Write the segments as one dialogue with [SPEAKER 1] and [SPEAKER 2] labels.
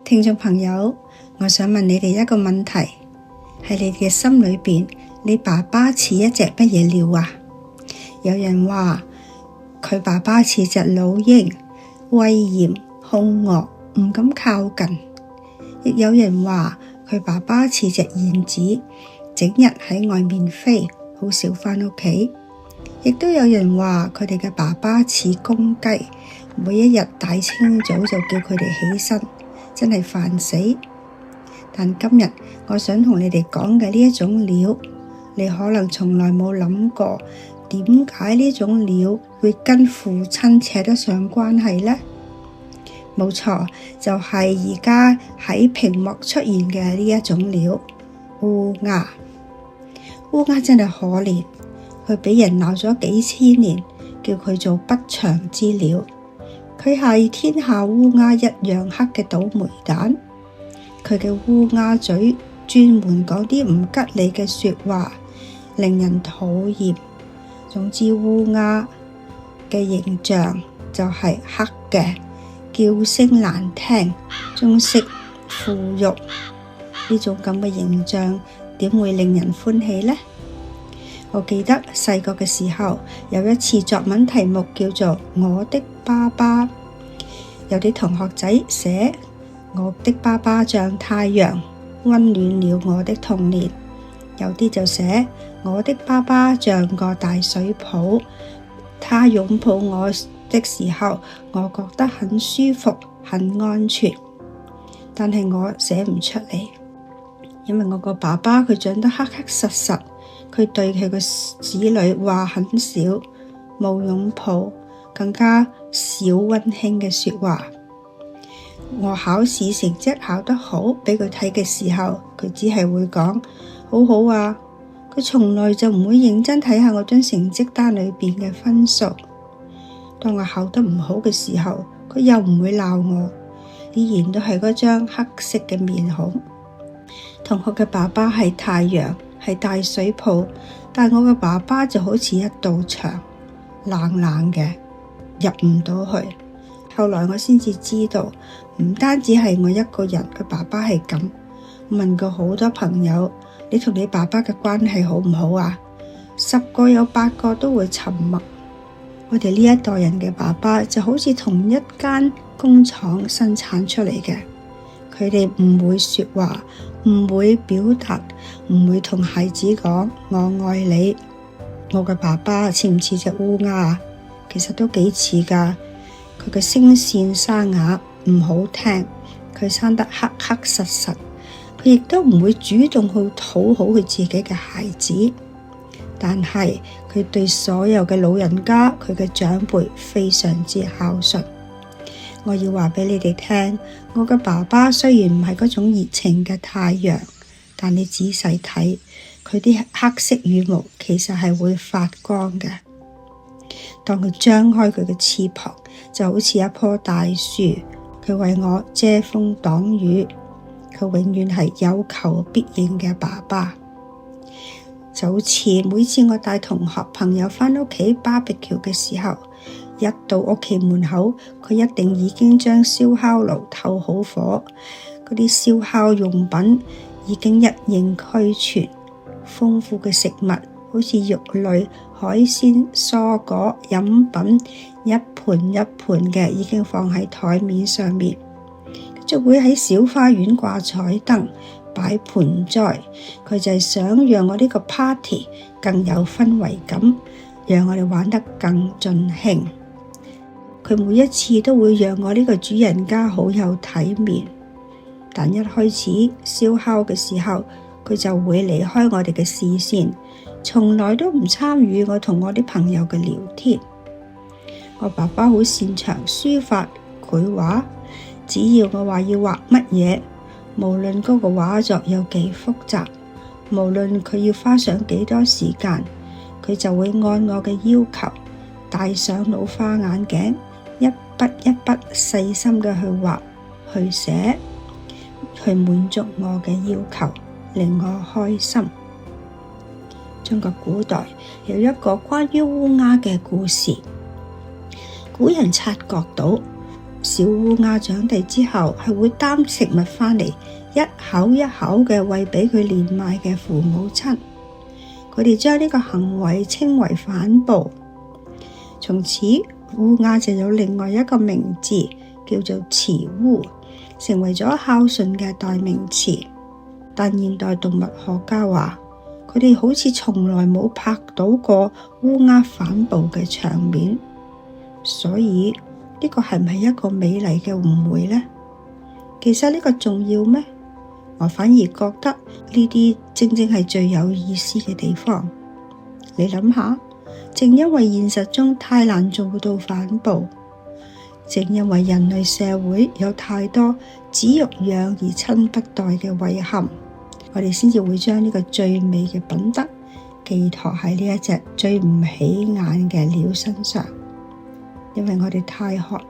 [SPEAKER 1] 聽眾朋友，我想問你哋一個問題，喺你嘅心裏邊，你爸爸似一隻乜嘢鳥啊？有人話佢爸爸似隻老鷹，威嚴兇惡，唔敢靠近；亦有人話佢爸爸似隻燕子，整日喺外面飛，好少返屋企。亦都有人話佢哋嘅爸爸似公雞，每一日大清早就叫佢哋起身，真係煩死。但今日我想同你哋講嘅呢一種鳥，你可能從來冇諗過，點解呢種鳥會跟父親扯得上關係呢？冇錯，就係而家喺屏幕出現嘅呢一種鳥——烏鴉。烏鴉真係可憐，佢俾人鬧咗幾千年，叫佢做不祥之鳥。佢係天下烏鴉一樣黑嘅倒霉蛋。佢嘅烏鴉嘴專門講啲唔吉利嘅說話，令人討厭。總之，烏鴉嘅形象就係黑嘅，叫聲難聽，中式腐肉。呢種咁嘅形象點會令人歡喜呢？我記得細個嘅時候，有一次作文題目叫做我的爸爸，有啲同學仔寫我的爸爸像太陽，溫暖了我的童年。有啲就寫我的爸爸像個大水泡，他擁抱我的時候，我覺得很舒服，很安全。但係我寫唔出嚟，因為我個爸爸佢長得黑黑實實，佢對佢個子女話很少，冇擁抱，更加少溫馨嘅說話。我考試成績考得好，俾佢睇嘅時候，佢只係會講好好啊，佢從來就唔會認真睇下我張成績單裏邊嘅分數。當我考得唔好嘅時候，佢又唔會鬧我，依然都係嗰張黑色嘅面孔。同學嘅爸爸係太陽，係大水泡，但我嘅爸爸就好似一道牆，冷冷嘅，入唔到去。後來我先至知道，唔單止係我一個人嘅爸爸係咁。問過好多朋友，你同你爸爸嘅關係好唔好啊？10個有8個都會沉默。我哋呢一代人嘅爸爸就好似同一間工廠生產出嚟嘅，佢哋唔會說話，唔會表達，唔會同孩子講我愛你。我嘅爸爸似唔似隻烏鴉啊？其實都幾似噶。佢嘅聲線沙啞，唔好聽，佢生得黑黑實實，佢亦都唔會主動去討好佢自己嘅孩子，但係佢對所有嘅老人家，佢嘅長輩非常之孝順。我要話俾你哋聽，我嘅爸爸雖然唔係嗰種熱情嘅太陽，但你仔細睇，佢啲黑色羽毛其實係會發光嘅。當佢張開佢嘅翅膀，就好似一棵大樹，佢為我遮風擋雨，佢永遠係有求必應嘅爸爸。就好似每次我帶同學朋友返屋企 barbecue 嘅時候，一到屋企門口，佢一定已經將燒烤爐透好火，嗰啲燒烤用品已經一應俱全，豐富嘅食物好似肉類、海鮮、蔬果、飲品，一盤一盤嘅已經放喺台面上面，就會喺小花園掛彩燈、擺盆栽。佢就係想讓我呢個 party 更有氛圍感，讓我哋玩得更盡興。佢每一次都會讓我呢個主人家好有體面，但一開始燒烤嘅時候，佢就會離開我哋嘅視線，從來都唔參與我同我啲朋友嘅聊天。我爸爸好擅長書法繪畫，只要我話要畫乜嘢，無論嗰個畫作有幾複雜，無論佢要花上幾多時間，佢就會按我嘅要求戴上老花眼鏡，一筆一筆細心嘅去畫去寫，去滿足我嘅要求，令我開心。中國古代有一個關於烏鴉嘅故事。古人察覺到小烏鴉長大之後係會擔食物返嚟，一口一口嘅餵俾佢年邁嘅父母親。佢哋將呢個行為稱為反哺。從此烏鴉就有另外一個名字，叫做慈烏，成為咗孝順嘅代名詞。但現代動物學家話，佢哋好似從來冇拍到過烏鴉反哺嘅場面，所以呢個係咪一個美麗嘅誤會呢？其實呢個重要咩？我反而覺得呢啲正正係最有意思嘅地方。你諗下，正因為現實中太難做到反哺，正因為人類社會有太多子欲養而親不待嘅遺憾，我哋先至會將呢個最美嘅品德寄託喺呢一隻最唔起眼嘅鳥身上。因為我哋太渴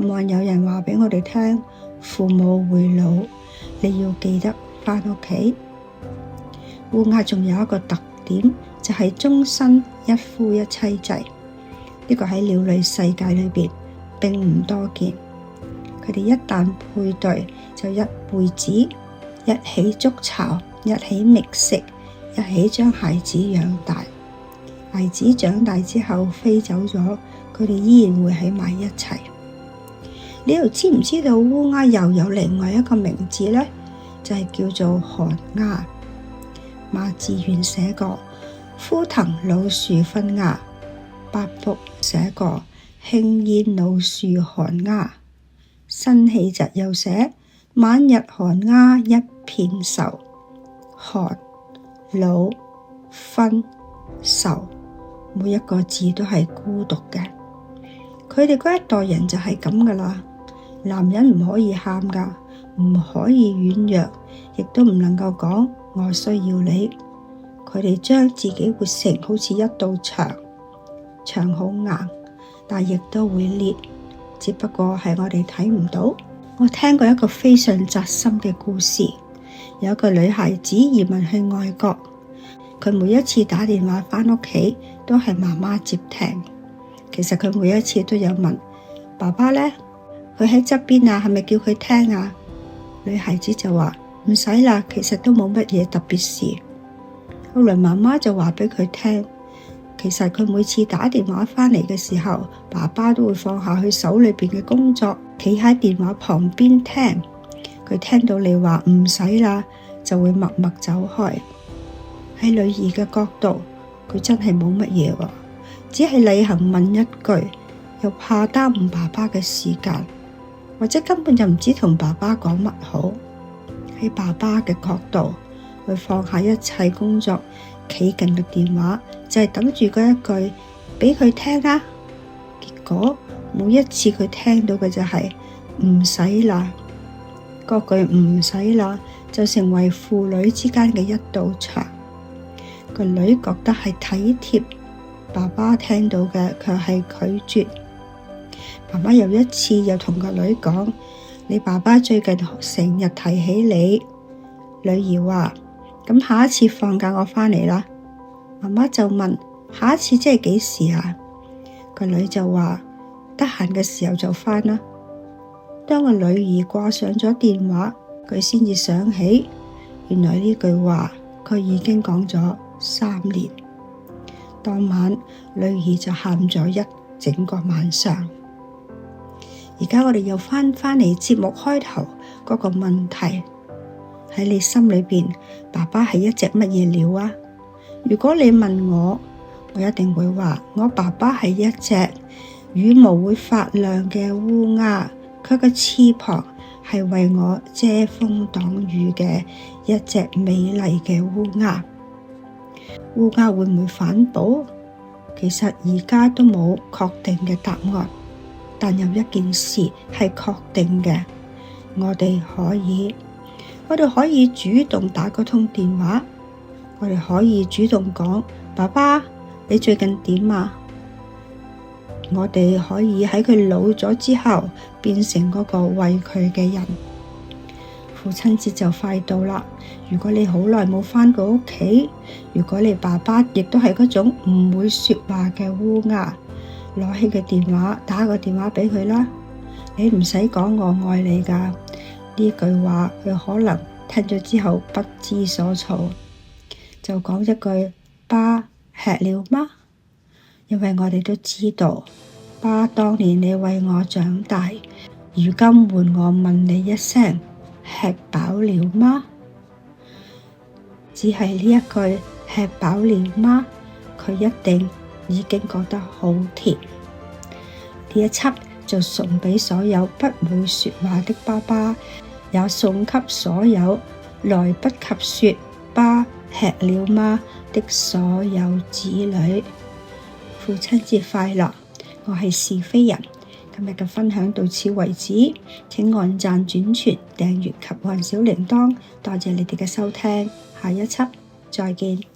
[SPEAKER 1] 望有人話俾我哋聽，父母會老，你要記得返屋企。烏鴉仲有一個特點，就係終身一夫一妻制。呢個喺鳥類世界裏邊並唔多見。佢哋一旦配對，就一輩子一起築巢，一起覓食，一起將孩子養大。孩子長大之後飛走咗，佢哋依然會喺埋一齊。你又知唔知道烏鴉又有另外一個名字呢？就係叫做寒鴉。馬致遠寫過枯藤老樹昏鴉，八福寫過輕煙老樹寒鴉，辛棄疾又寫晚日寒鴉一片愁，寒、老、昏、愁，每一個字都係孤獨嘅。佢哋嗰一代人就係咁噶啦。男人唔可以喊噶，唔可以軟弱，亦都唔能夠講我需要你。佢哋將自己活成好似一道牆，牆好硬，但亦都會裂，只不過係我哋睇唔到。我聽過一個非常扎心嘅故事，有一個女孩子移民去外國，佢每一次打電話返屋企都係媽媽接聽。其實佢每一次都有問爸爸呢，佢喺側邊啊，係咪叫佢聽啊？女孩子就話唔使啦，其實都冇乜嘢特別事。後來媽媽就話俾佢聽，其實佢每次打電話返嚟嘅時候，爸爸都會放下佢手裏邊嘅工作，企喺電話旁邊聽。佢聽到你話唔使啦，就會默默走開。喺女兒嘅角度，佢真係冇乜嘢喎，只係例行問一句，又怕耽誤爸爸嘅時間，或者根本就唔知同爸爸講乜好。喺爸爸嘅角度，佢放下一切工作，企近個電話，就係等住嗰一句俾佢聽啦。結果每一次佢聽到嘅就係唔使啦，嗰句唔使啦就成為父女之間嘅一道牆。個女覺得係體貼，爸爸聽到嘅卻係拒絕。媽媽有一次又同個女講，你爸爸最近成日提起你。女兒話，咁下一次放假我返嚟啦。媽媽就問，下一次即係幾時啊？個女就話，得閒嘅時候就返啦。當個女兒掛上咗電話，佢先至想起，原來呢句話佢已經講咗3年。當晚女兒就喊咗一整個晚上。而家我哋又翻嚟節目開頭嗰個問題，喺你心裏邊，爸爸係一隻乜嘢鳥啊？如果你問我，我一定會話我爸爸係一隻羽毛會發亮嘅烏鴉，佢嘅翅膀係為我遮風擋雨嘅一隻美麗嘅烏鴉。烏鴉會唔會反哺？其實而家都冇確定嘅答案，但有一件事係確定嘅，我哋可以主動打個通電話，我哋可以主動講，爸爸，你最近點啊？我哋可以喺佢老咗之後變成嗰個餵佢嘅人。父親節就快到啦，如果你好耐冇返過屋企，如果你爸爸亦都係嗰種唔會說話嘅烏鴉，攞起個電話，打個電話俾佢啦。你唔使講我愛你㗎。呢句話佢可能聽咗之後不知所措，就講一句：爸，吃了嗎？因為我哋都知道，爸當年你為我長大，如今換我問你一聲，吃飽了嗎？只係呢一句吃飽了嗎？佢一定已經覺得好甜。呢一輯就送俾所有不會說話的爸爸，也送給所有來不及說爸吃了嗎的所有子女。父親節快樂！我係是非人，今日嘅分享到此為止，請按讚、轉傳、訂閱及按小鈴鐺，多謝你哋嘅收聽，下一輯再見。